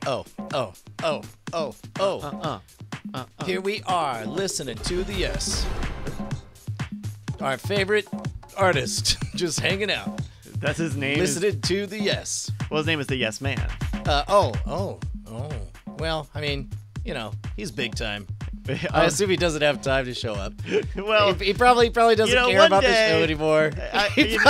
Oh, oh, oh, oh, oh. Here we are, listening to the Yes. Our favorite artist, just hanging out. That's his name. Listening to the Yes. Well, his name is the Yes Man. Oh. Well, I mean, you know, he's big time. I assume he doesn't have time to show up. Well, he probably doesn't care about the show anymore. He used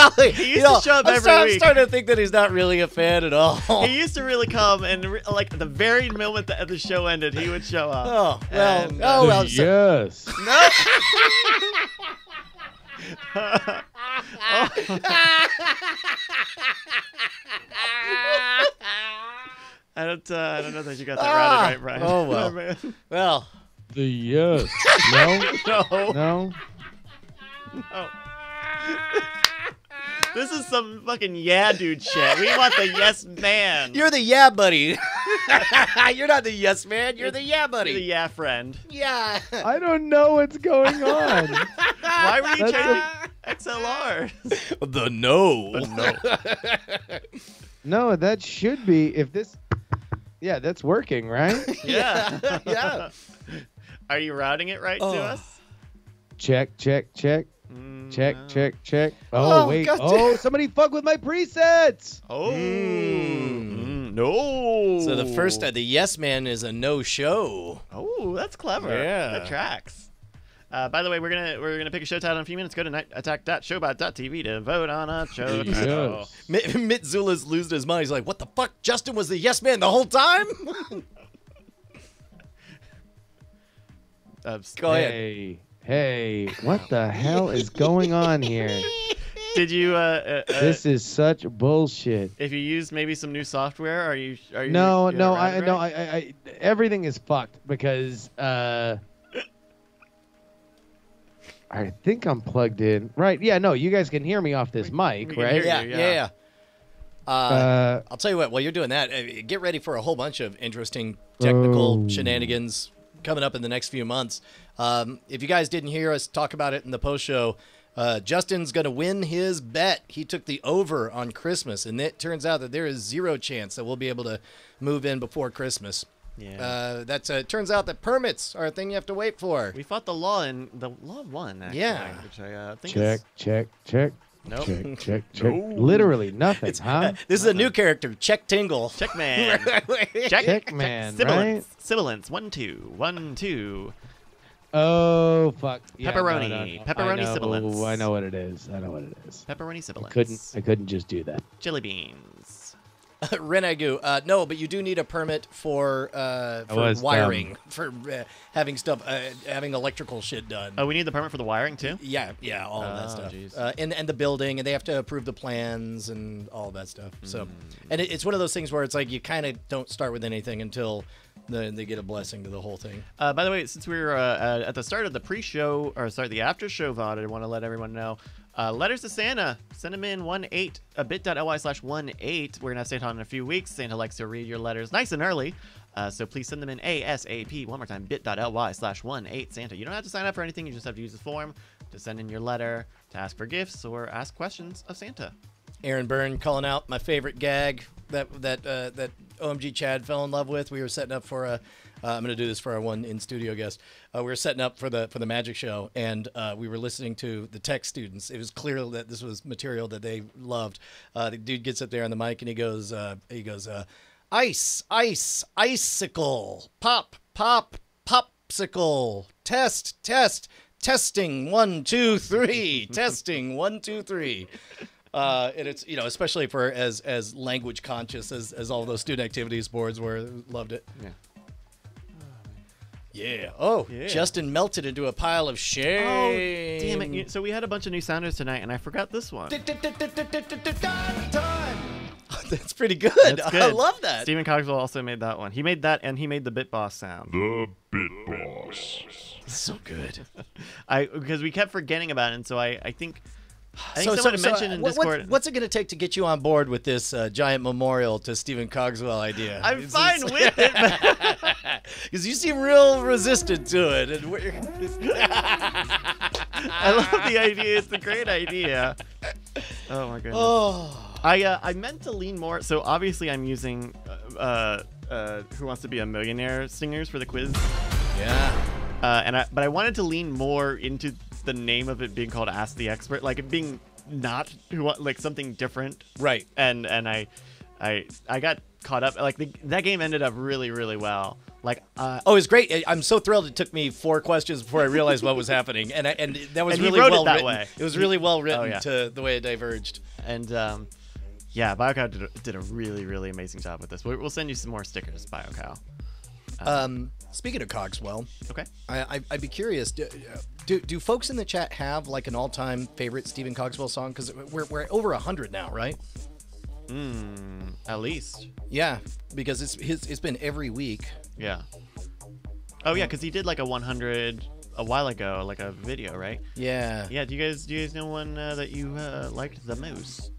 to show up every week. I'm starting to think that he's not really a fan at all. He used to really come, and like the very moment that the show ended, he would show up. Oh well. Yes. No. I don't know that you got that right, Brian. Oh well. Well. The Yes. No. This is some fucking yeah dude shit. We want the Yes Man. You're the yeah buddy. You're not the Yes Man. You're the yeah buddy. You're the yeah friend. Yeah. I don't know what's going on. Why were you changing XLR? The no. No, that should be if this. Yeah, that's working, right? Yeah. Yeah. Are you routing it right to us? Check. Check. Oh, wait. God Oh, somebody fuck with my presets. Oh. No. So the first, the Yes Man is a no-show. Oh, that's clever. Yeah. That tracks. By the way, we're gonna pick a show title in a few minutes. Go to nightattack.showbot.tv to vote on a show title. Mitzula's losing his mind. He's like, "What the fuck? Justin was the Yes Man the whole time." Go ahead. Hey, what the hell is going on here? Did you? This is such bullshit. If you used maybe some new software, are you? No. I everything is fucked because I think I'm plugged in. Right? Yeah. No, you guys can hear me off this mic, right? Yeah. I'll tell you what. While you're doing that, get ready for a whole bunch of interesting technical shenanigans coming up in the next few months. If you guys didn't hear us talk about it in the post show, Justin's going to win his bet. He took the over on Christmas, and it turns out that there is zero chance that we'll be able to move in before Christmas. Yeah. It turns out that permits are a thing you have to wait for. We fought the law, and the law won. Actually, Yeah. Which I think Check. Nope. Check. Literally nothing, huh? This is a new character, Check Tingle. Check man. Check man, right? Sibilance. 1 2. Oh fuck! Yeah, Pepperoni. no. Pepperoni sibilance. I know what it is. Pepperoni sibilance. I couldn't just do that. Jelly beans. Renagu, no, but you do need a permit for wiring, for having electrical shit done. Oh, we need the permit for the wiring too? Yeah, all of that stuff. Geez. And the building, and they have to approve the plans and all of that stuff. So, and it's one of those things where it's like you kind of don't start with anything until they get a blessing to the whole thing. By the way, since we were at the start of the pre-show, the after-show VOD, I want to let everyone know. Letters to Santa. Send them in bit.ly/18. We're going to have Santa on in a few weeks. Santa likes to read your letters nice and early. So please send them in ASAP. One more time, bit.ly/18 Santa. You don't have to sign up for anything. You just have to use the form to send in your letter, to ask for gifts, or ask questions of Santa. Aaron Byrne calling out my favorite gag that OMG Chad fell in love with. We were setting up for I'm going to do this for our one in-studio guest. We were setting up for the magic show, and we were listening to the tech students. It was clear that this was material that they loved. The dude gets up there on the mic, and he goes, ice, icicle, pop, popsicle, testing, 1, 2, 3, testing, 1, 2, 3. And it's, especially for as language conscious as all those student activities boards were, loved it. Yeah. Yeah. Oh, yeah. Justin melted into a pile of shame. Oh, damn it. So we had a bunch of new sounders tonight, and I forgot this one. That's pretty good. That's good. I love that. Stephen Cogswell also made that one. He made that, and he made the Bit Boss sound. The Bit Boss. So good. Because we kept forgetting about it, and so I think someone mentioned in Discord. What's it going to take to get you on board with this giant memorial to Stephen Cogswell idea? I'm fine with it. Because you seem real resistant to it. And I love the idea. It's a great idea. Oh, my goodness. Oh. I meant to lean more. So obviously I'm using Who Wants to Be a Millionaire singers for the quiz. Yeah. But I wanted to lean more into the name of it being called Ask the Expert, like it being not like something different. Right. And I got caught up. Like that game ended up really, really well. Like it was great. I'm so thrilled. It took me 4 questions before I realized what was happening, and that was And really he wrote well it that written. way. It was really well written yeah. to the way it diverged. And yeah, BioCow did a really, really amazing job with this. We'll send you some more stickers, BioCow. Speaking of Cogswell, Okay. I'd be curious. Do folks in the chat have like an all-time favorite Stephen Cogswell song? Because we're over 100 now, right? At least. Yeah, because it's been every week. Yeah. Oh yeah, because he did like a 100 a while ago, like a video, right? Yeah. Yeah. Do you guys know one that you liked the most?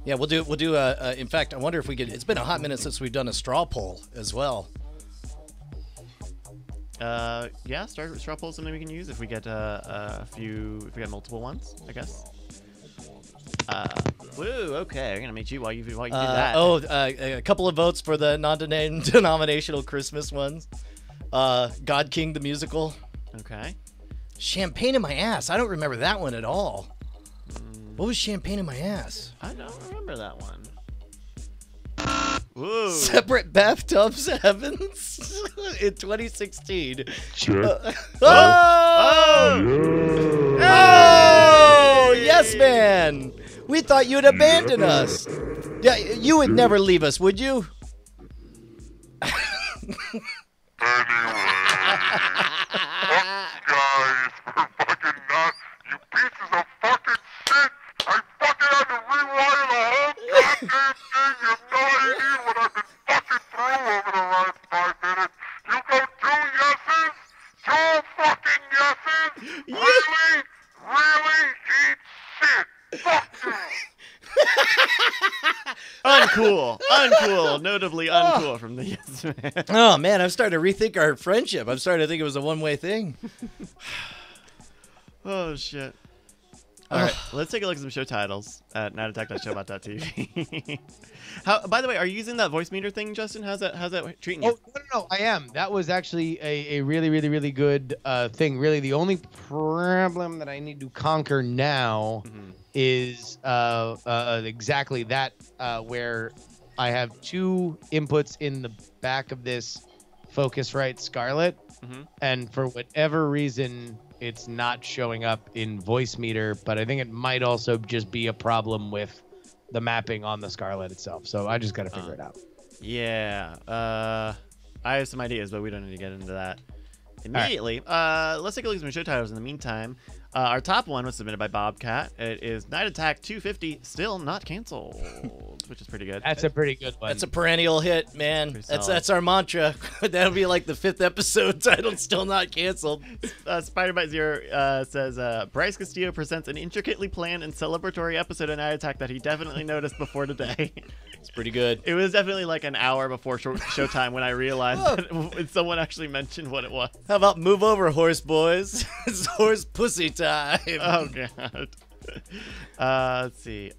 Yeah, we'll do. In fact, I wonder if we could. It's been a hot minute since we've done a straw poll as well. Yeah, straw poll is something we can use if we get a few, if we get multiple ones, I guess. Woo, okay, I'm gonna meet you while you do that. A couple of votes for the non-denominational Christmas ones. God King the musical. Okay. Champagne in my ass. I don't remember that one at all. What was Champagne in my ass? I don't remember that one. Woo. Separate bathtubs heavens in 2016. Check. Oh, yes, man. We thought you'd abandon us. Yeah, you would never leave us, would you? Guys, we're fucking nuts. You pieces of fucking shit. I fucking had to rewire the whole goddamn thing. You have no idea what I've been fucking through over the last 5 minutes. You go 2 yeses? 2 fucking yeses? Really? Really? Eat shit. Fuck you. Uncool, notably uncool from the Yes Man. Oh, man, I'm starting to rethink our friendship. I'm starting to think it was a one-way thing. Oh shit. All right, let's take a look at some show titles at nightattack.showbot.tv. By the way, are you using that voice meter thing, Justin? How's that treating you? Oh, no, I am. That was actually a really, really, really good thing. Really, the only problem that I need to conquer now is exactly that, where I have 2 inputs in the back of this Focusrite Scarlett, and for whatever reason, it's not showing up in voice meter, but I think it might also just be a problem with the mapping on the Scarlett itself. So I just got to figure it out. Yeah. I have some ideas, but we don't need to get into that immediately. Right. Let's take a look at some show titles in the meantime. Our top one was submitted by Bobcat. It is Night Attack 250, still not canceled, which is pretty good. That's a pretty good one. That's a perennial hit, man. That's our mantra. That'll be like the 5th episode titled Still Not Canceled. Spider-Bite Zero says, Bryce Castillo presents an intricately planned and celebratory episode of Night Attack that he definitely noticed before today. It's pretty good. It was definitely like an hour before showtime when I realized that someone actually mentioned what it was. How about move over, horse boys? It's horse pussy time. Oh, God. Let's see.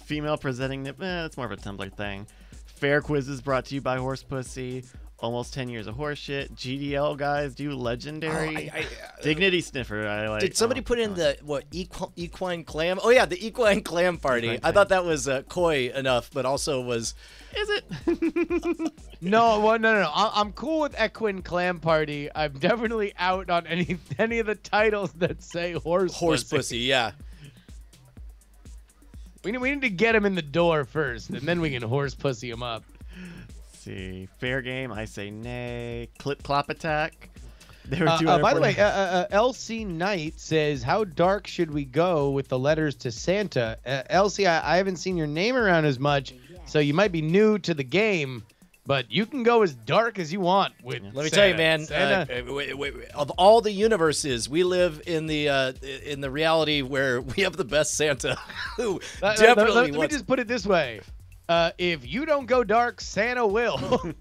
Female presenting. That's more of a Tumblr thing. Fair quizzes brought to you by Horse Pussy. Almost 10 years of horse shit. GDL guys do legendary. Dignity sniffer. I like. Did somebody put in the equine clam? Oh yeah, the equine clam party. I thought that was coy enough, but also was. Is it? No. I'm cool with Equine Clam Party. I'm definitely out on any of the titles that say horse pussy. Yeah. We need to get him in the door first, and then we can horse pussy him up. See, fair game. I say nay. Clip clop attack. There By the way, LC Knight says, "How dark should we go with the letters to Santa?" LC, I haven't seen your name around as much, so you might be new to the game, but you can go as dark as you want with. Let me tell you, man. Of all the universes, we live in the reality where we have the best Santa. Who definitely. Let me just put it this way. If you don't go dark, Santa will.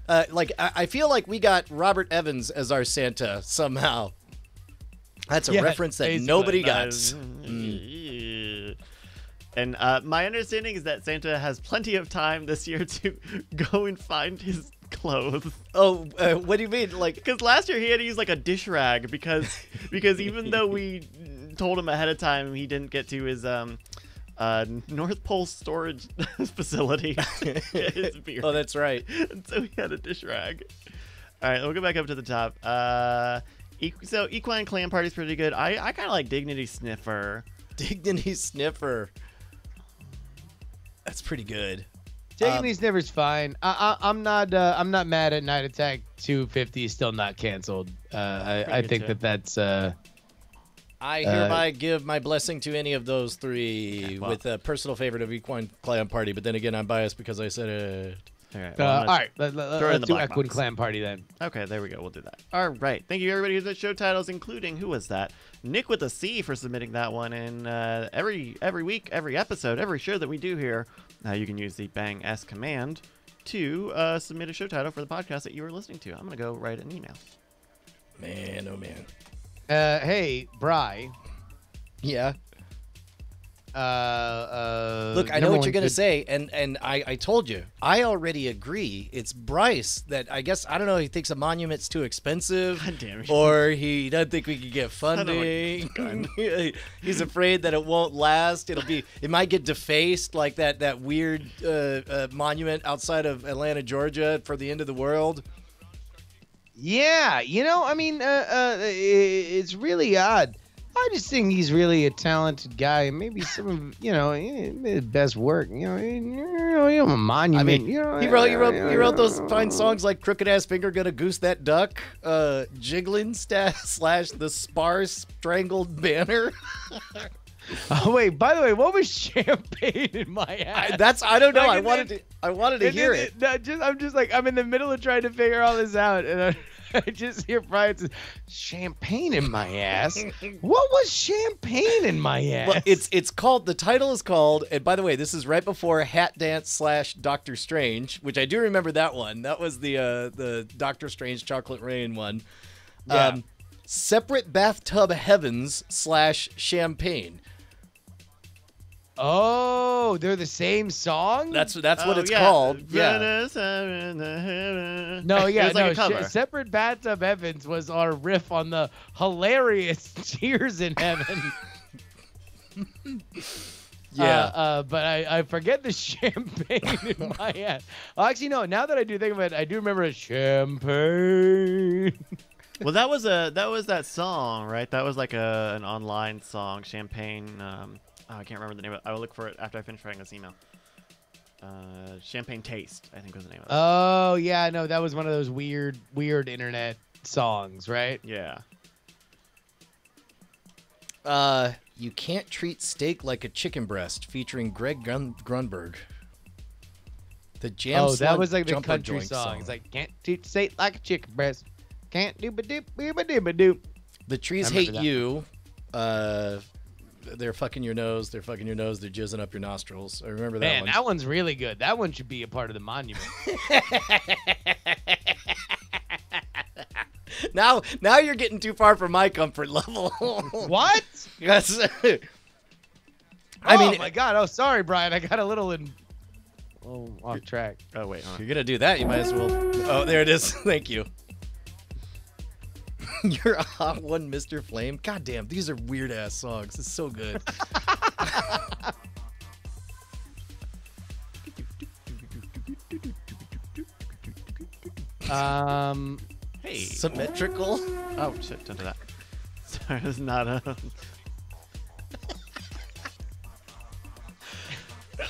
I feel like we got Robert Evans as our Santa somehow. That's a reference that nobody got. And my understanding is that Santa has plenty of time this year to go and find his clothes. Oh, what do you mean? Like, Because last year he had to use like a dish rag because even though we told him ahead of time he didn't get to his North Pole storage facility to get his beer. oh, that's right. And so he had a dish rag. All right, we'll go back up to the top. So Equine Clan Party's pretty good. I kind of like Dignity Sniffer. Dignity Sniffer. That's pretty good. Dignity Sniffer's fine. I'm not mad at Night Attack 250 still not canceled. I good think too. that's I hereby give my blessing to any of those three, Okay, well- with a personal favorite of Equine Clan Party. But then again, I'm biased because I said it. All right. all right. throw it in Let's the do black Equine box. Clan Party then. Okay, there we go. We'll do that. All right. Thank you, everybody who's at show titles, including, who was that? Nick with a C for submitting that one. And every week, every episode, every show that we do here, you can use the Bang S command to submit a show title for the podcast that you are listening to. I'm going to go write an email. Man, oh man. Hey, Bri. Yeah. Look, I know what you're gonna say, and I told you, I already agree. It's Bryce that I guess I don't know. He thinks a monument's too expensive, God damn it. or he doesn't think we could get don't know funding. He's afraid that it won't last. It might get defaced like that weird monument outside of Atlanta, Georgia, for the end of the world. Yeah, I mean, it's really odd. I just think he's really a talented guy, and maybe some of his best work. A monument. I mean, he he wrote those fine songs like "Crooked Ass Finger Gonna Goose That Duck," "Jiggling" / "The Sparse Strangled Banner." Oh wait, by the way, what was Champagne in my ass? I don't know. Like, I wanted to hear it. I'm just like, I'm in the middle of trying to figure all this out, and I just hear Brian say, "Champagne in my ass." What was champagne in my ass? Well, it's called. The title is called. And by the way, this is right before Hat Dance / Doctor Strange, which I do remember that one. That was the Doctor Strange Chocolate Rain one. Yeah. Separate Bathtub Heavens / Champagne. Oh, they're the same song? That's what it's called. Yeah. No, yeah, It was like a cover. Separate Bathtub Heavens was our riff on the hilarious Tears in Heaven. Yeah. But I forget the champagne in my ass. Oh, actually, no. Now that I do think of it, I do remember a champagne. Well, that was that song, right? That was like an online song, Champagne. I can't remember the name of it. I will look for it after I finish writing this email. Champagne Taste, I think was the name of it. Oh yeah, no, that was one of those weird internet songs, right? Yeah. You Can't Treat Steak Like a Chicken Breast, featuring Greg Grunberg. The Jam Oh, that Slug was like the Jumper country Joint song. It's like, can't treat steak like a chicken breast. Can't do ba doop ba doop ba doop. The Trees I remember Hate that. You. They're fucking your nose. They're fucking your nose. They're jizzing up your nostrils. I remember that Man, one. that one's really good. That one should be a part of the monument. Now you're getting too far from my comfort level. What? Yes. I mean, oh my God. Oh, sorry, Brian. I got a little off track. Oh wait, if hold you're on. gonna do that, you might as well. Oh, there it is. Thank you. You're a hot one, Mr. Flame. God damn, these are weird ass songs. It's so good. Hey. Symmetrical. Oh shit! Don't do that. Sorry, it's not a. Let's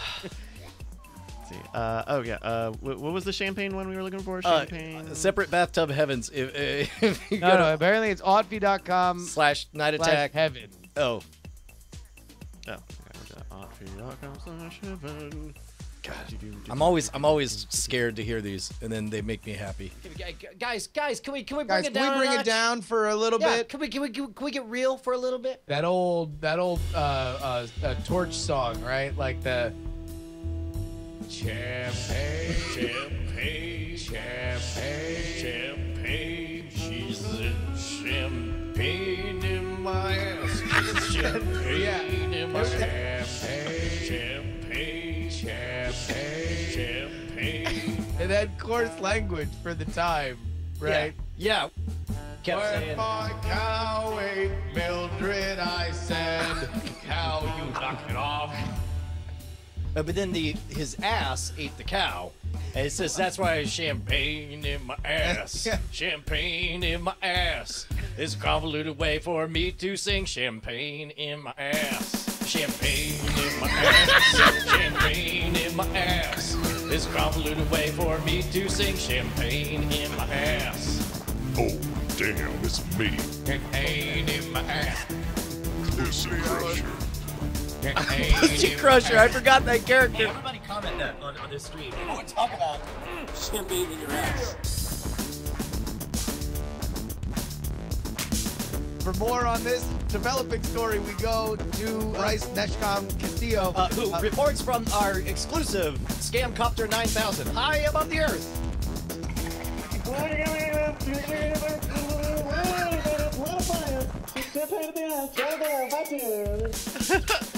see. Oh yeah. What was the champagne one we were looking for? Champagne. Separate Bathtub Heavens. If you No, apparently it's oddfee.com / Night Attack. heaven. Oh, Oh. God. I'm always scared to hear these, and then they make me happy. Guys, can we bring Guys, it can down? we bring it down for a little Yeah, bit? can we get real for a little bit? That old torch song, right? Like the champagne, champagne, champagne, champagne. She's in champagne in my ass. Champagne in my champagne, champagne. And then coarse language for the time, right? Yeah. Kept Where saying. my cow ate Mildred, I said, cow, you knock it off. But then his ass ate the cow. And it says, that's why it's champagne in my ass. Champagne in my ass. It's a convoluted way for me to sing champagne in my ass. Champagne in my ass. Champagne in my ass. It's a convoluted way for me to sing champagne in my ass. Oh, damn, it's me. Champagne in my ass. Pussy Crusher. Pussy Crusher, I forgot that character. Everybody comment that on this stream. Oh, talk about champagne in your ass. For more on this developing story, we go to Bryce Neshcom Castillo. Who reports from our exclusive Scamcopter 9000 high above the earth.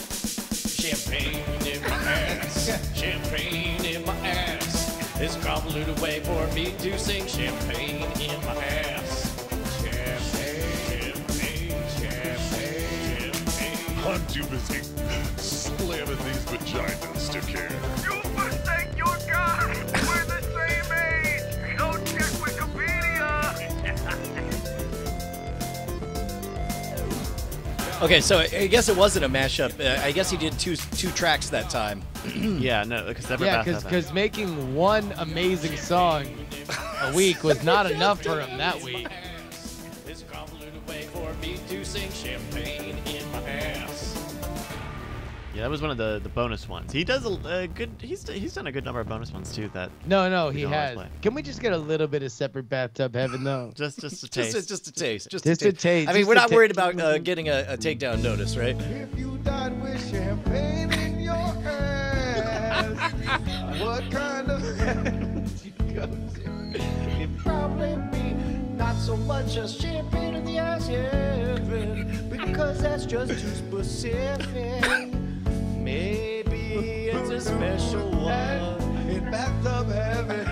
Champagne in my ass. Champagne in my ass. It's a convoluted way for me to sing champagne in my ass. Champagne, champagne, champagne, champagne. I'm too busy slamming these vaginas to care. You mistake your guy. We're the same age. Don't check Wikipedia. Okay, so I guess it wasn't a mashup. I guess he did two tracks that time. Yeah, no, because Yeah, because making one amazing song a week was not enough for him that week. It's a convoluted way for me to sing champagne in my ass. Yeah, that was one of the bonus ones. He does a good. He's done a good number of bonus ones too. That No, We he don't always has. play. Can we just get a little bit of separate bathtub heaven, though? just a taste. Just a taste. Just Just a a taste. taste, I mean, just we're a not ta- worried about getting a takedown notice, right? If you died with champagne in your ass, what kind of heaven you go to? It'd probably be not so much as champagne in the ass heaven, because that's just too specific. Maybe it's a special one In bathtub heaven.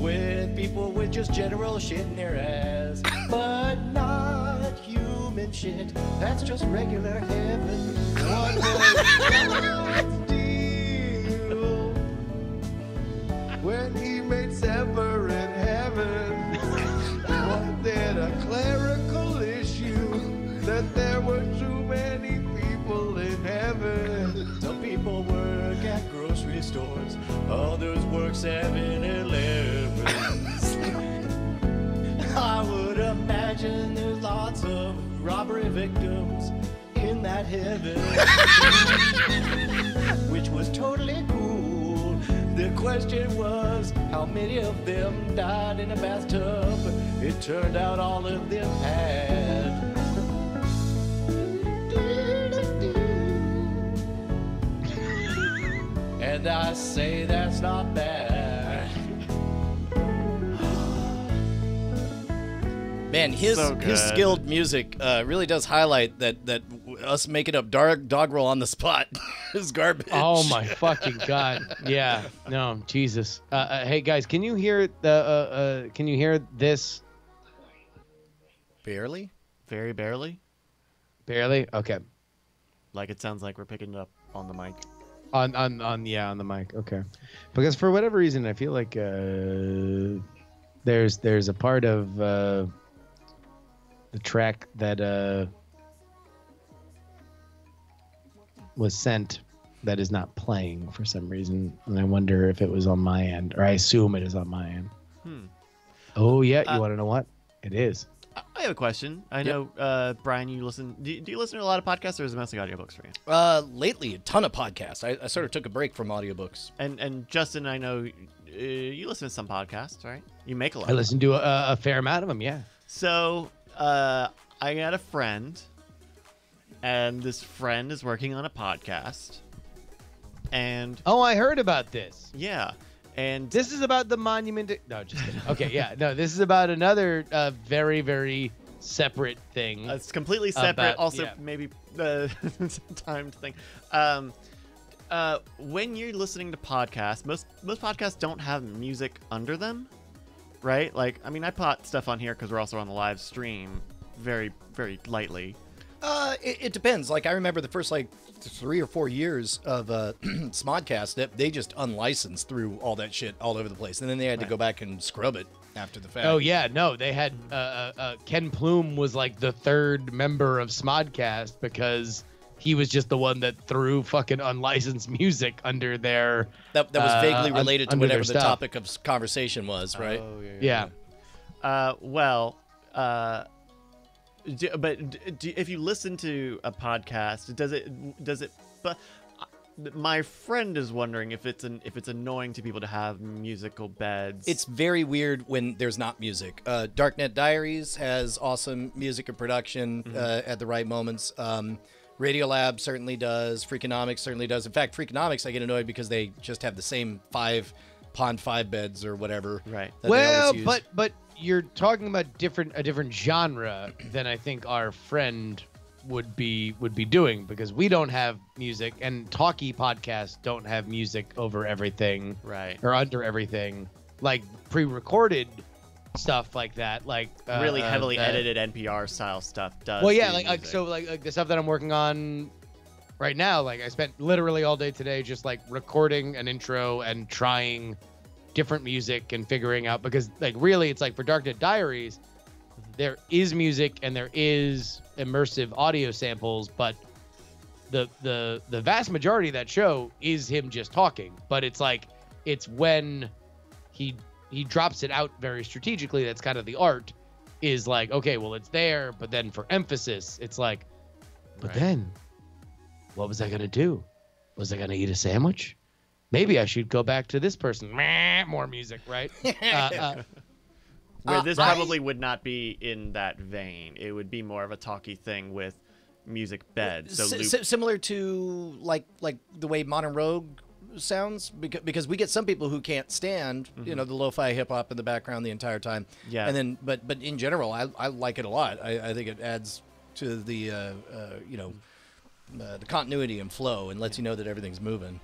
with people with just general shit in their ass, but not human shit. That's just regular heaven. What was God's deal when he made separate heaven? Was it a clerical issue that there were too many people in heaven? Some people work at grocery stores, others work 7-Elevens. I would imagine there's lots of robbery victims in that heaven, which was totally cool. The question was, how many of them died in a bathtub? It turned out all of them had. And I say that's not bad. Man, his So good. skilled music really does highlight that us making up doggerel on the spot is garbage. Oh my fucking god! Yeah, no, Jesus. Hey guys, can you hear the? Can you hear this? Barely? Very barely. Barely. Okay. Like it sounds like we're picking it up on the mic. On the mic. Okay. Because for whatever reason, I feel like there's a part of the track that was sent that is not playing for some reason, and I wonder if it was on my end, or I assume it is on my end. Oh yeah, you want to know what it is? I have a question. I know, Brian, you listen. Do you listen to a lot of podcasts, or is it mostly audiobooks for you? Lately, a ton of podcasts. I sort of took a break from audiobooks. And Justin, I know you listen to some podcasts, right? You make a lot. I listen to a fair amount of them. Yeah. So, I got a friend, and this friend is working on a podcast, and Oh, I heard about this. yeah, and This is about the monument. No, just kidding. Okay, yeah, no, this is about another very, very separate thing. it's completely separate. About- Also, yeah. maybe timed thing. when you're listening to podcasts, most podcasts don't have music under them, right? Like, I mean, I put stuff on here because we're also on the live stream, very, very lightly. It depends. Like, I remember the first, 3 or 4 years of Smodcast, that they just unlicensed through all that shit all over the place. And then they had to go back and scrub it after the fact. Oh, yeah. No, they had Ken Plume was like the third member of Smodcast because he was just the one that threw fucking unlicensed music under their. That was vaguely related to under whatever their the stuff. topic of conversation was, right? Oh, Yeah. If you listen to a podcast, does it? But my friend is wondering if it's annoying to people to have musical beds. It's very weird when there's not music. Darknet Diaries has awesome music and production at the right moments. Radiolab certainly does. Freakonomics certainly does. In fact, Freakonomics, I get annoyed because they just have the same Pond 5 beds or whatever. Right. that they always use. but you're talking about a different genre than I think our friend would be doing, because we don't have music, and talkie podcasts don't have music over everything, right, or under everything, like pre-recorded stuff like that, like really heavily edited NPR style stuff does. Well, yeah, do like the stuff that I'm working on right now, like I spent literally all day today just like recording an intro and trying different music and figuring out, because like really it's like for Darknet Diaries there is music and there is immersive audio samples, but the vast majority of that show is him just talking. But it's like, it's when he drops it out very strategically, that's kind of the art, is like, okay, well it's there, but then for emphasis it's like, but then what was I gonna do? Was I gonna eat a sandwich? Maybe I should go back to this person. More music, right? Where this probably would not be in that vein. It would be more of a talky thing with music bed. So similar to like the way Modern Rogue sounds, because we get some people who can't stand the lo-fi hip hop in the background the entire time. Yeah. And then but in general, I like it a lot. I think it adds to the the continuity and flow, and lets you know that everything's moving.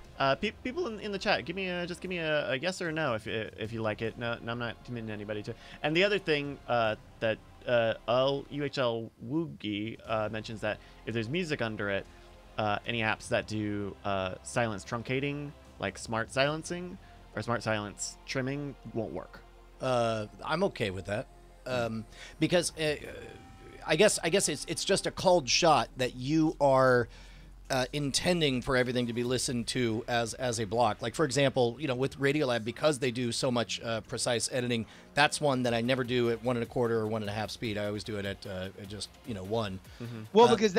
People in the chat, give me a yes or no if you like it. No, I'm not committing anybody to. And the other thing that UHL Woogie mentions, that if there's music under it, any apps that do silence truncating, like smart silencing or smart silence trimming, won't work. I'm okay with that, because I guess it's just a called shot that you are intending for everything to be listened to as a block. Like, for example, with Radiolab, because they do so much precise editing, that's one that I never do at 1 1/4 or 1 1/2 speed. I always do it at just 1. Well, because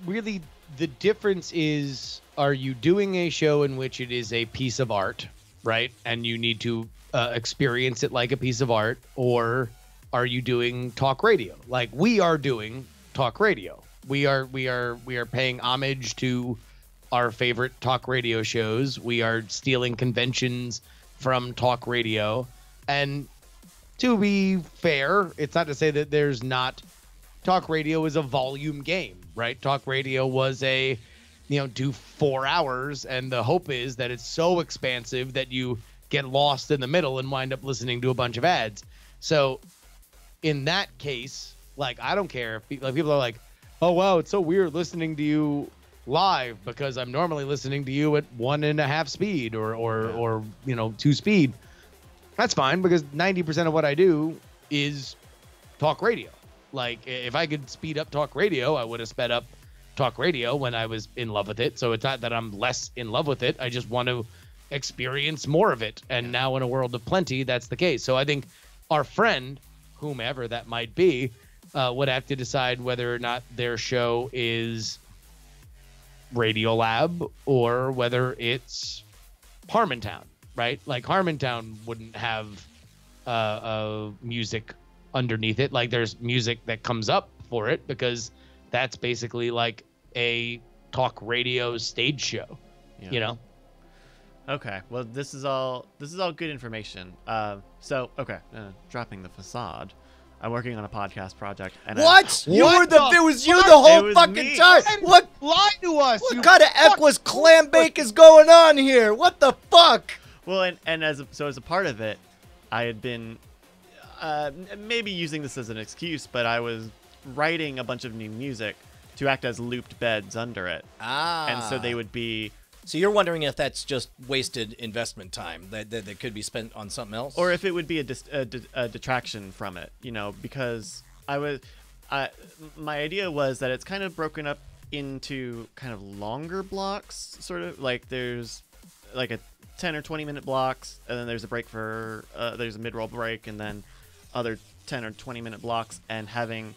really the difference is, are you doing a show in which it is a piece of art, right? And you need to experience it like a piece of art, or are you doing talk radio? Like we are doing talk radio. We are paying homage to our favorite talk radio shows. We are stealing conventions from talk radio. And to be fair, it's not to say that there's not, talk radio is a volume game, right? Talk radio was do 4 hours, and the hope is that it's so expansive that you get lost in the middle and wind up listening to a bunch of ads. So in that case, like, I don't care if people are like, oh wow, it's so weird listening to you live because I'm normally listening to you at 1 1/2 speed or 2 speed. That's fine, because 90% of what I do is talk radio. Like, if I could speed up talk radio, I would have sped up talk radio when I was in love with it. So it's not that I'm less in love with it. I just want to experience more of it. And now in a world of plenty, that's the case. So I think our friend, whomever that might be, would have to decide whether or not their show is Radiolab or whether it's Harmontown, right? Like Harmontown wouldn't have music underneath it. Like there's music that comes up for it because that's basically like a talk radio stage show, Okay, well, this is all good information. So okay, dropping the facade. I'm working on a podcast project. And What? You What were the it was you fuck? the whole It was fucking me. time. What Lie to us. what you kind of Equus clam bake is going on here? What the fuck? Well, and as a part of it, I had been maybe using this as an excuse, but I was writing a bunch of new music to act as looped beds under it. Ah. And so they would be, So you're wondering if that's just wasted investment time that could be spent on something else? or if it would be a detraction from it, because my idea was that it's kind of broken up into kind of longer blocks, sort of like there's like a 10 or 20 minute blocks, and then there's a break for there's a mid-roll break, and then other 10 or 20 minute blocks, and having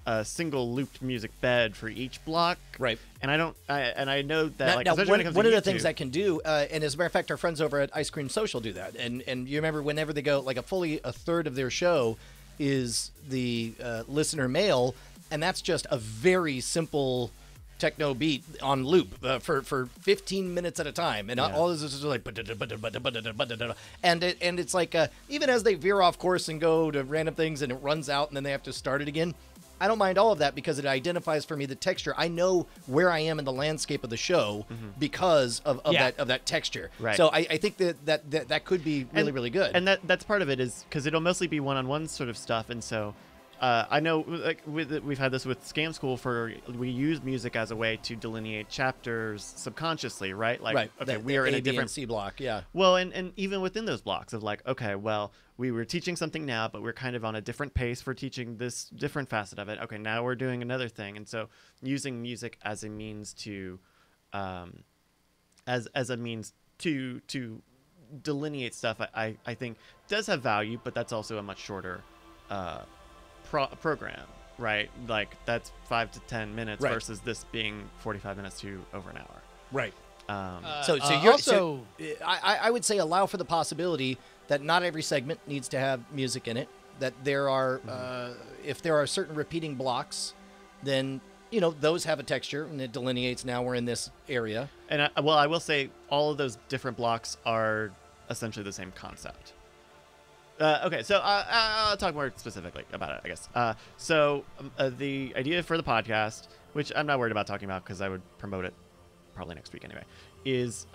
a single looped music bed for each block. Right. And I know that Now, especially when it comes one to of the YouTube- things that can do, and as a matter of fact, our friends over at Ice Cream Social do that. And you remember whenever they go, like a third of their show is the listener mail, and that's just a very simple techno beat on loop for 15 minutes at a time, and all this is like and it's like even as they veer off course and go to random things and it runs out and then they have to start it again. I don't mind all of that because it identifies for me the texture. I know where I am in the landscape of the show because of that texture. Right. So I think that could be really good. And that's part of it, is because it'll mostly be one-on-one sort of stuff, and so I know, like we've had this with Scam School, we use music as a way to delineate chapters subconsciously, right? Like, right. okay, The we are in A, a B, and different C block. Yeah. Well, and even within those blocks of like, okay, well, we were teaching something now, but we're kind of on a different pace for teaching this different facet of it. Okay, now we're doing another thing, and so using music as a means to, as a means to delineate stuff, I think does have value, but that's also a much shorter program, right? Like that's 5 to 10 minutes Right. versus this being 45 minutes to over an hour. Right. Um, So you're also- I would say allow for the possibility that not every segment needs to have music in it. That there are if there are certain repeating blocks, then those have a texture and it delineates. Now we're in this area. And I will say all of those different blocks are essentially the same concept. Okay, so I'll talk more specifically about it, I guess. So the idea for the podcast, which I'm not worried about talking about because I would promote it probably next week anyway, is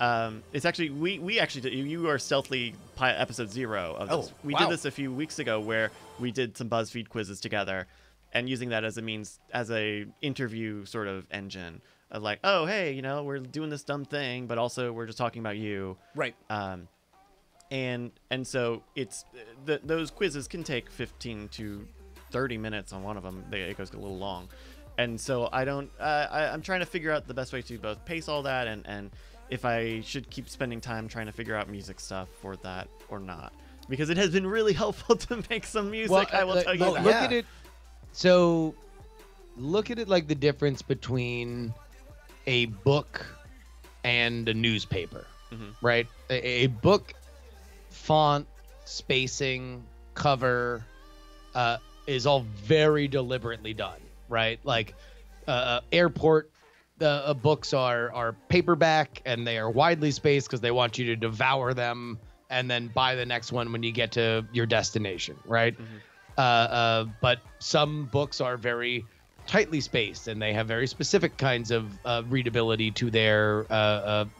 it's actually we actually did, you are stealthily episode 0 of this. We did this a few weeks ago where we did some BuzzFeed quizzes together, and using that as a means, as a interview sort of engine of like, oh hey, we're doing this dumb thing, but also we're just talking about you. Right. And so it's those quizzes can take 15 to 30 minutes on one of them. It goes a little long, and so I'm trying to figure out the best way to both pace all that and if I should keep spending time trying to figure out music stuff for that or not, because it has been really helpful to make some music. I will tell you that. Look at it. So look at it like the difference between a book and a newspaper, right? A book, font, spacing, cover, is all very deliberately done, right? Like airport books are paperback and they are widely spaced because they want you to devour them and then buy the next one when you get to your destination, right? But some books are very tightly spaced and they have very specific kinds of readability to their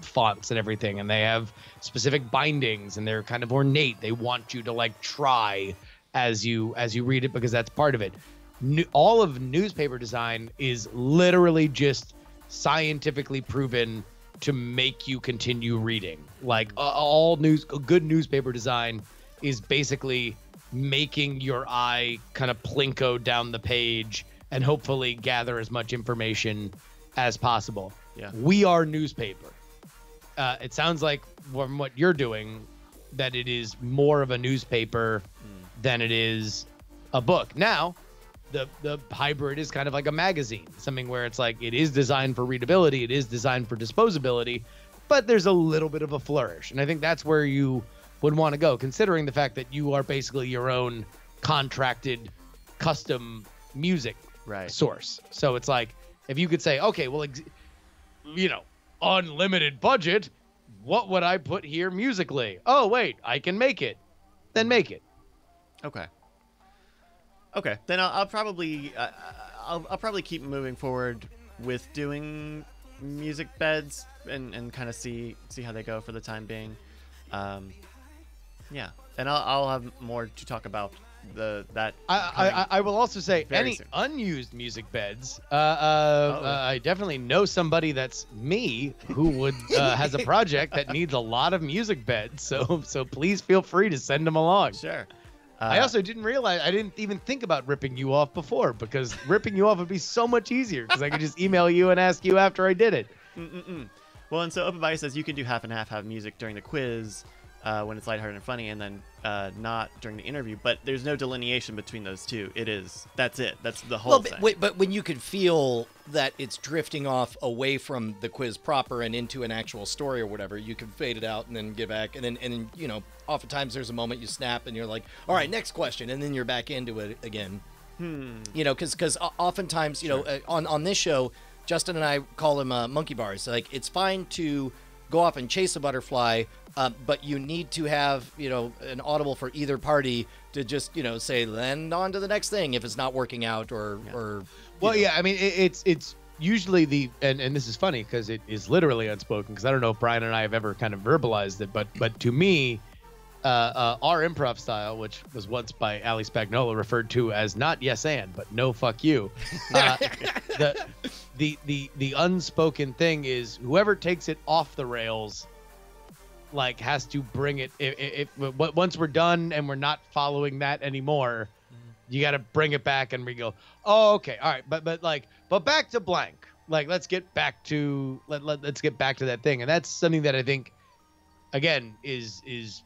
fonts and everything, and they have specific bindings and they're kind of ornate. They want you to like try as you read it because that's part of it. All of newspaper design is literally just scientifically proven to make you continue reading. Like good newspaper design is basically making your eye kind of plinko down the page and hopefully gather as much information as possible. Yeah. We are newspaper. It sounds like from what you're doing that it is more of a newspaper than it is a book. Now, the hybrid is kind of like a magazine, something where it's like it is designed for readability, it is designed for disposability, but there's a little bit of a flourish. And I think that's where you would want to go, considering the fact that you are basically your own contracted custom music source. So it's like, if you could say, okay, well, unlimited budget, what would I put here musically? Oh, wait, I can make it. Then make it. Okay. Okay, then I'll probably I'll probably keep moving forward with doing music beds and kind of see how they go for the time being. Yeah, and I'll have more to talk about that. I will also say very any soon. unused music beds. yeah. I definitely know somebody that's me who would has a project that needs a lot of music beds. So please feel free to send them along. Sure. I also didn't realize I didn't even think about ripping you off before, because ripping you off would be so much easier because I could just email you and ask you after I did it. Well, and so Open Bias says you can do half and half, have music during the quiz when it's lighthearted and funny, and then not during the interview. But there's no delineation between those two. That's it. That's the whole thing. But when you could feel that it's drifting off away from the quiz proper and into an actual story or whatever, you can fade it out and then get back. And then you know, oftentimes there's a moment you snap and you're like, all right, next question. And then you're back into it again. You know, because oftentimes, you know, on this show, Justin and I call them monkey bars. Like, it's fine to go off and chase a butterfly, but you need to have, you know, an audible for either party to just, you know, say, land on to the next thing if it's not working out or Well, yeah, I mean, it's usually and this is funny because it is literally unspoken, because I don't know if Brian and I have ever kind of verbalized it, but to me, our improv style, which was once by Ali Spagnola referred to as not yes and, but no fuck you, the unspoken thing is whoever takes it off the rails, like, has to bring it. If once we're done and we're not following that anymore, you got to bring it back and we go, oh, okay, all right, but back to blank. Like, let's get back to let's get back to that thing, and that's something that I think, again, is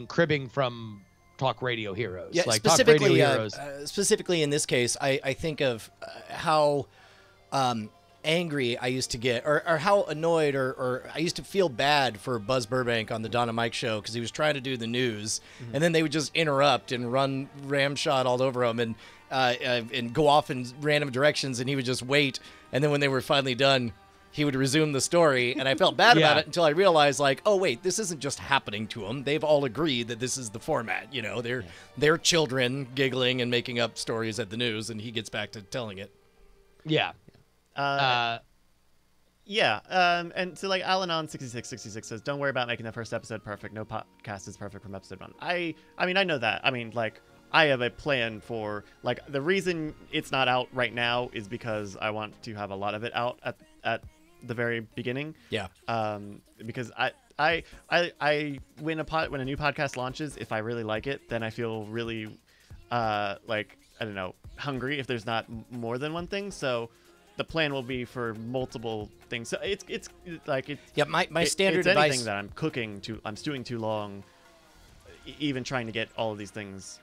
cribbing from talk radio heroes. Yeah, like specifically, talk radio heroes. Specifically in this case, I think of how angry I used to get, or how annoyed, or I used to feel bad for Buzz Burbank on the Donna Mike show because he was trying to do the news, and then they would just interrupt and run ramshot all over him and go off in random directions, and he would just wait, and then when they were finally done, he would resume the story, and I felt bad about it until I realized, like, oh wait, this isn't just happening to them. They've all agreed that this is the format. You know, they're children giggling and making up stories at the news, and he gets back to telling it. Yeah. And so, like, Alanon 6666 says, don't worry about making the first episode perfect. No podcast is perfect from episode 1. I mean, I know that. I mean, like, I have a plan for, like, the reason it's not out right now is because I want to have a lot of it out at the very beginning. Yeah. Because I when a new podcast launches, if I really like it, then I feel really like, I don't know, hungry if there's not more than one thing. So the plan will be for multiple things. So it's like it's my standard it's advice anything that I'm stewing too long, even trying to get all of these things,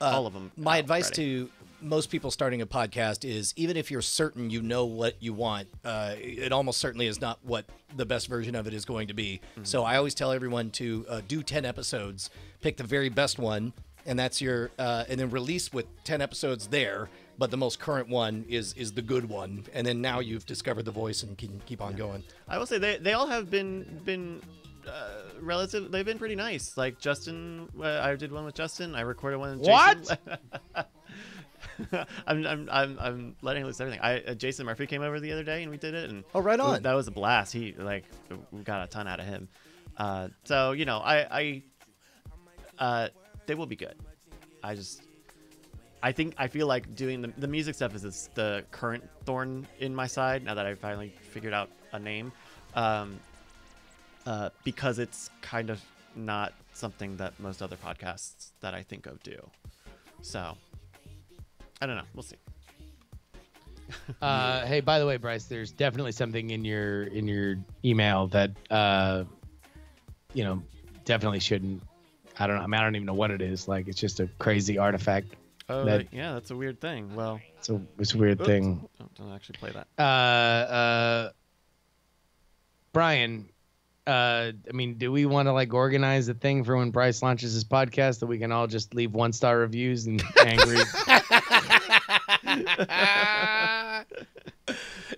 all of them. My advice ready. to most people starting a podcast is, even if you're certain you know what you want, it almost certainly is not what the best version of it is going to be. So I always tell everyone to do 10 episodes, pick the very best one, and that's your and then release with 10 episodes there, but the most current one is the good one, and then now you've discovered the voice and can keep on going. I will say they all have been relative. They've been pretty nice. Like Justin, I did one with Justin. I recorded one with Jason. What? I'm letting loose everything. Jason Murphy came over the other day and we did it, and Oh, right on. that was a blast. We got a ton out of him. So, you know, they will be good. I feel like doing the music stuff is the current thorn in my side now that I finally figured out a name, because it's kind of not something that most other podcasts that I think of do. So I don't know. We'll see. Hey, by the way, Bryce, there's definitely something in your email that you know, definitely shouldn't. I don't know. I mean, I don't even know what it is. Like, it's just a crazy artifact. Oh, yeah, that's a weird thing. Well, it's a weird thing. Don't actually play that. Brian, I mean, do we want to, like, organize a thing for when Bryce launches his podcast that we can all just leave 1-star reviews and angry?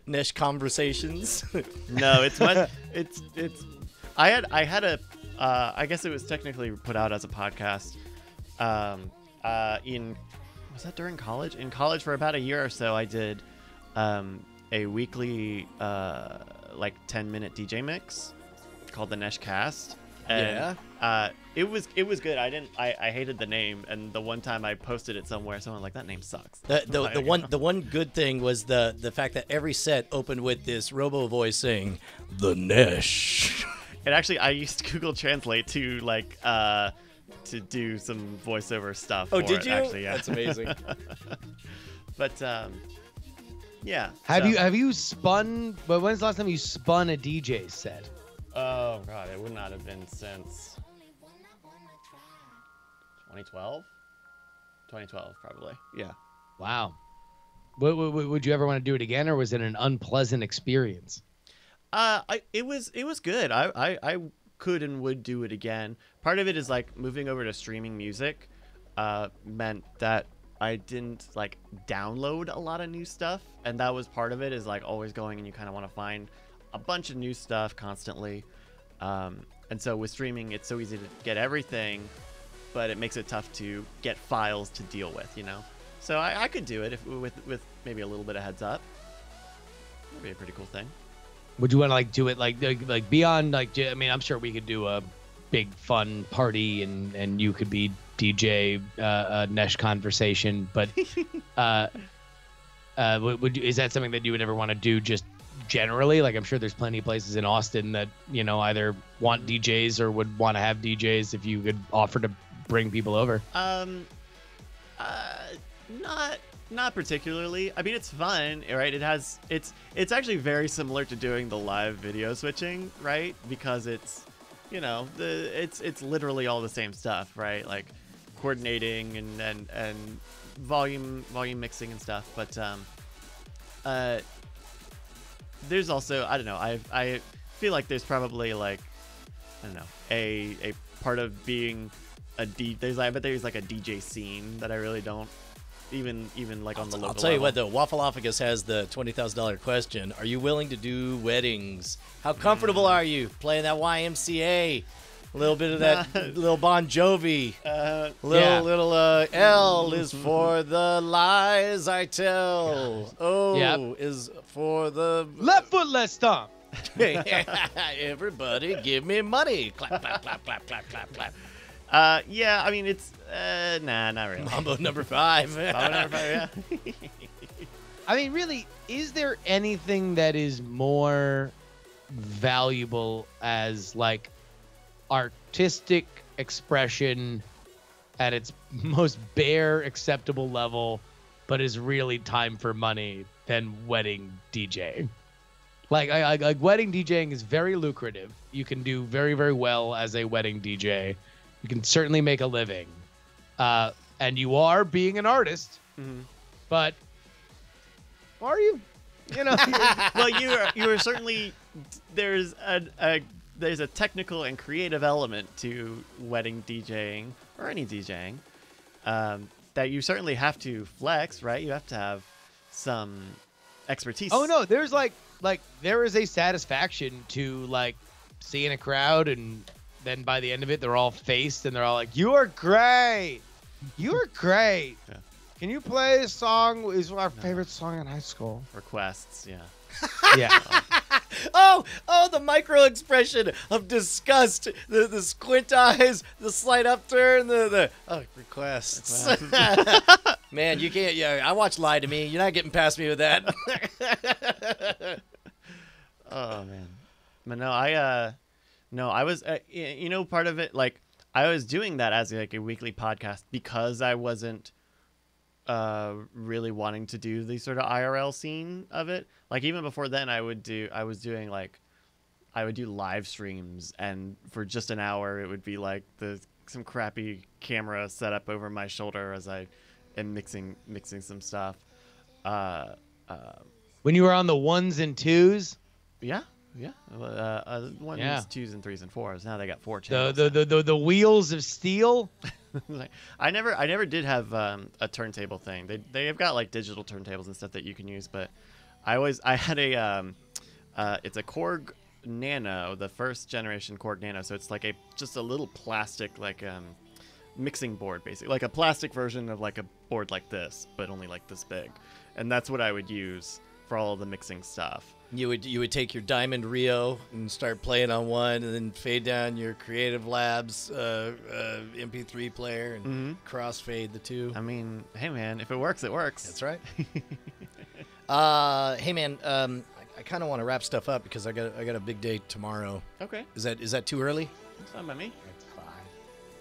Niche conversations. No, it's much. It's. I had a. I guess it was technically put out as a podcast. In Was that during college? In college for about a year or so, I did a weekly like 10-minute DJ mix called the Nesh Cast. And, it was good. I hated the name, and the one time I posted it somewhere, someone was like, that name sucks. The one good thing was the fact that every set opened with this robo voice saying the Nesh. And actually, I used Google Translate to like to do some voiceover stuff. Oh, for did it, you? Actually, yeah. That's amazing. But yeah. Have you spun? But when's the last time you spun a DJ set? Oh god, it would not have been since 2012. 2012, probably. Yeah. Wow. Would you ever want to do it again, or was it an unpleasant experience? It was good. I could and would do it again. Part of it is like moving over to streaming music meant that I didn't like download a lot of new stuff, and that was part of it, is like always going and you kind of want to find a bunch of new stuff constantly. And so with streaming, it's so easy to get everything, but it makes it tough to get files to deal with, you know? So I could do it with maybe a little bit of heads up. That'd be a pretty cool thing. Would you want to like do it like beyond like? I mean, I'm sure we could do a big fun party and you could be DJ Nesh Conversation, but is that something that you would ever want to do just generally? Like, I'm sure there's plenty of places in Austin that, you know, either want DJs or would want to have DJs if you could offer to bring people over. Not particularly. I mean, it's fun, right? It's actually very similar to doing the live video switching, right? Because it's, you know, it's literally all the same stuff, right? Like coordinating and volume mixing and stuff. But there's also, I don't know, I feel like there's probably like, I don't know, a part of being a I bet there's like a DJ scene that I really don't even like on the local I'll tell you level. what, though, Waffleophagus has the $20,000 question. Are you willing to do weddings? How comfortable are you playing that YMCA? A little bit of that little Bon Jovi. Little L is for the lies I tell. O is for the Left foot, left stomp. everybody give me money. Clap, clap, clap, clap, clap, clap, clap. Yeah, I mean, it's nah, not really. Mambo number 5. Mambo number 5, yeah. I mean, really, is there anything that is more valuable as like artistic expression at its most bare acceptable level, but is really time for money than wedding DJ? Like wedding DJing is very lucrative. You can do very, very well as a wedding DJ. You can certainly make a living. And you are being an artist, but are you? You know, well, you are certainly, there's a technical and creative element to wedding DJing or any DJing that you certainly have to flex, right? You have to have some expertise. Oh no, there's like there is a satisfaction to like seeing a crowd, and then by the end of it, they're all faced and they're all like, "You are great, you are great." Yeah. Can you play a song? Is our favorite song in high school. Requests, yeah. Yeah. Oh, the micro expression of disgust, the squint eyes, the slight upturn, the requests. Man, you can't. Yeah, I watch Lie to Me. You're not getting past me with that. Oh man, but no, I was, you know, part of it, like I was doing that as like a weekly podcast because I wasn't really wanting to do the sort of IRL scene of it. Like even before then, I would do live streams, and for just an hour, it would be like some crappy camera set up over my shoulder as I am mixing some stuff. When you were on the 1s and 2s. Yeah. Ones, 2s, and 3s and 4s. Now they got 4 channels. The wheels of steel. Like, I never did have a turntable thing. They've got like digital turntables and stuff that you can use, but I had it's a Korg Nano, the first generation Korg Nano. So it's like just a little plastic like mixing board, basically, like a plastic version of like a board like this, but only like this big, and that's what I would use for all of the mixing stuff. You would take your Diamond Rio and start playing on one, and then fade down your Creative Labs MP3 player and crossfade the two. I mean, hey man, if it works, it works. That's right. Hey man, I kind of want to wrap stuff up because I got a big day tomorrow. Okay. Is that too early? It's fine by me. It's fine.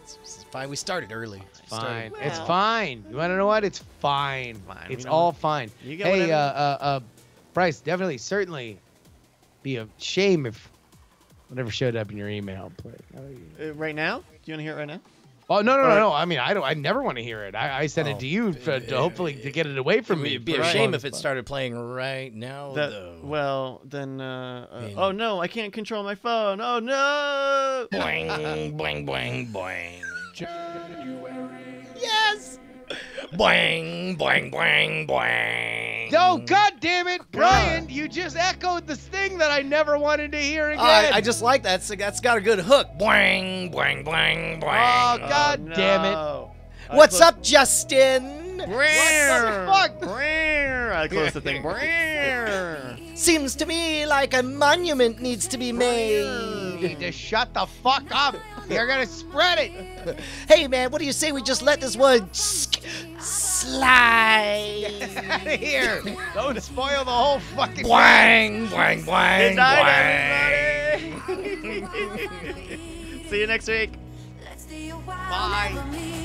It's fine. We started early. Fine. Well. It's fine. You want to know what? It's fine. Fine. It's We know all what- fine. You get Hey, whatever- Bryce, definitely, certainly be a shame if whatever showed up in your email. Right now? Do you want to hear it right now? Oh no. right. I mean, I never want to hear it. I sent it to you to hopefully to get it away from me. It'd be a for shame long if it spot. started playing right now, though. Well, then. Oh no, I can't control my phone. Oh no! Boing, boing, boing, boing. Yes! Boing, boing, boing, boing. No, God damn it, Brian! You just echoed this thing that I never wanted to hear again. I just like that. That's got a good hook. Boing, boing, boing, boing. Oh, God Oh, damn it! no. I What's closed- up, Justin? What the fuck? I closed the thing. Seems to me like a monument needs to be You made. need to shut the fuck up. You're gonna spread it. Hey, man, what do you say we just let this one slide? Out of here! Don't spoil the whole fucking. Boing, boing, boing, Good night, boing. everybody. See you next week. Let's do a Bye. wild me.